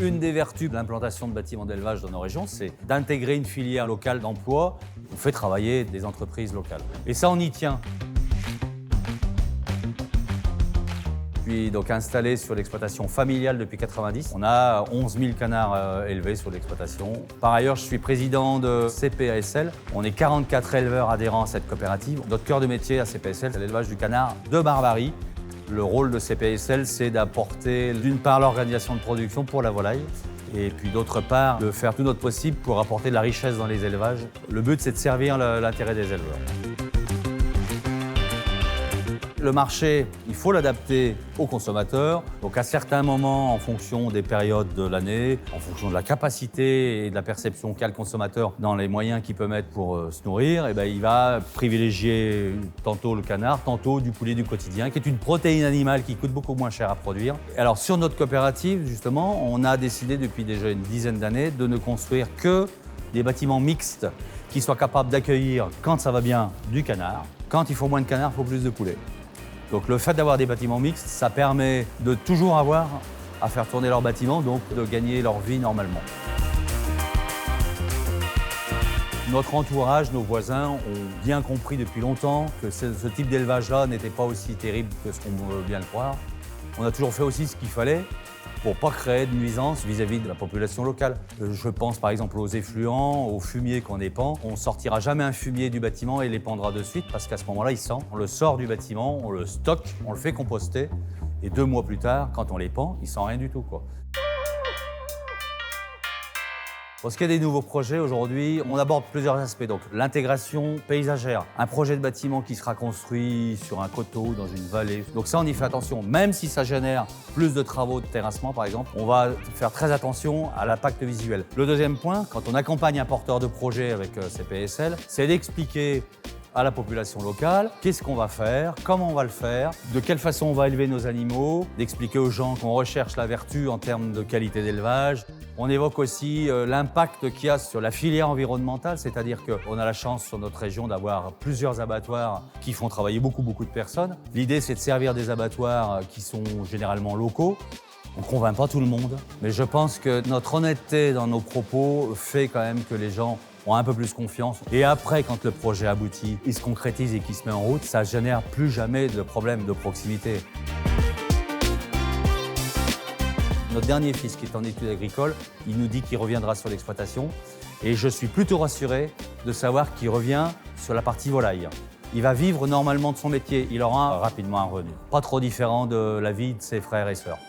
Une des vertus de l'implantation de bâtiments d'élevage dans nos régions, c'est d'intégrer une filière locale d'emploi. On fait travailler des entreprises locales. Et ça, on y tient. Je suis donc installé sur l'exploitation familiale depuis 90. On a 11 000 canards élevés sur l'exploitation. Par ailleurs, je suis président de CPASL. On est 44 éleveurs adhérents à cette coopérative. Notre cœur de métier à CPASL, c'est l'élevage du canard de Barbarie. Le rôle de CPASL, c'est d'apporter d'une part l'organisation de production pour la volaille et puis d'autre part de faire tout notre possible pour apporter de la richesse dans les élevages. Le but, c'est de servir l'intérêt des éleveurs. Le marché, il faut l'adapter aux consommateurs. Donc à certains moments, en fonction des périodes de l'année, en fonction de la capacité et de la perception qu'a le consommateur dans les moyens qu'il peut mettre pour se nourrir, il va privilégier tantôt le canard, tantôt du poulet du quotidien, qui est une protéine animale qui coûte beaucoup moins cher à produire. Alors sur notre coopérative, justement, on a décidé depuis déjà une dizaine d'années de ne construire que des bâtiments mixtes qui soient capables d'accueillir, quand ça va bien, du canard. Quand il faut moins de canard, il faut plus de poulet. Donc le fait d'avoir des bâtiments mixtes, ça permet de toujours avoir à faire tourner leur bâtiment, donc de gagner leur vie normalement. Notre entourage, nos voisins ont bien compris depuis longtemps que ce type d'élevage-là n'était pas aussi terrible que ce qu'on veut bien le croire. On a toujours fait aussi ce qu'il fallait pour ne pas créer de nuisance vis-à-vis de la population locale. Je pense par exemple aux effluents, aux fumiers qu'on épand. On ne sortira jamais un fumier du bâtiment et l'épandra de suite parce qu'à ce moment-là, il sent. On le sort du bâtiment, on le stocke, on le fait composter et 2 mois plus tard, quand on l'épand, il sent rien du tout, quoi. Pour ce qui est des nouveaux projets, aujourd'hui, on aborde plusieurs aspects. Donc l'intégration paysagère, un projet de bâtiment qui sera construit sur un coteau, dans une vallée. Donc ça, on y fait attention. Même si ça génère plus de travaux de terrassement, par exemple, on va faire très attention à l'impact visuel. Le deuxième point, quand on accompagne un porteur de projet avec CPASL, c'est d'expliquer à la population locale qu'est-ce qu'on va faire, comment on va le faire, de quelle façon on va élever nos animaux, d'expliquer aux gens qu'on recherche la vertu en termes de qualité d'élevage. On évoque aussi l'impact qu'il y a sur la filière environnementale, c'est-à-dire qu'on a la chance sur notre région d'avoir plusieurs abattoirs qui font travailler beaucoup de personnes. L'idée, c'est de servir des abattoirs qui sont généralement locaux. On ne convainc pas tout le monde, mais je pense que notre honnêteté dans nos propos fait quand même que les gens ont un peu plus confiance. Et après, quand le projet aboutit, il se concrétise et qu'il se met en route, ça ne génère plus jamais de problème de proximité. Notre dernier fils, qui est en études agricoles, il nous dit qu'il reviendra sur l'exploitation. Et je suis plutôt rassuré de savoir qu'il revient sur la partie volaille. Il va vivre normalement de son métier. Il aura rapidement un revenu. Pas trop différent de la vie de ses frères et sœurs.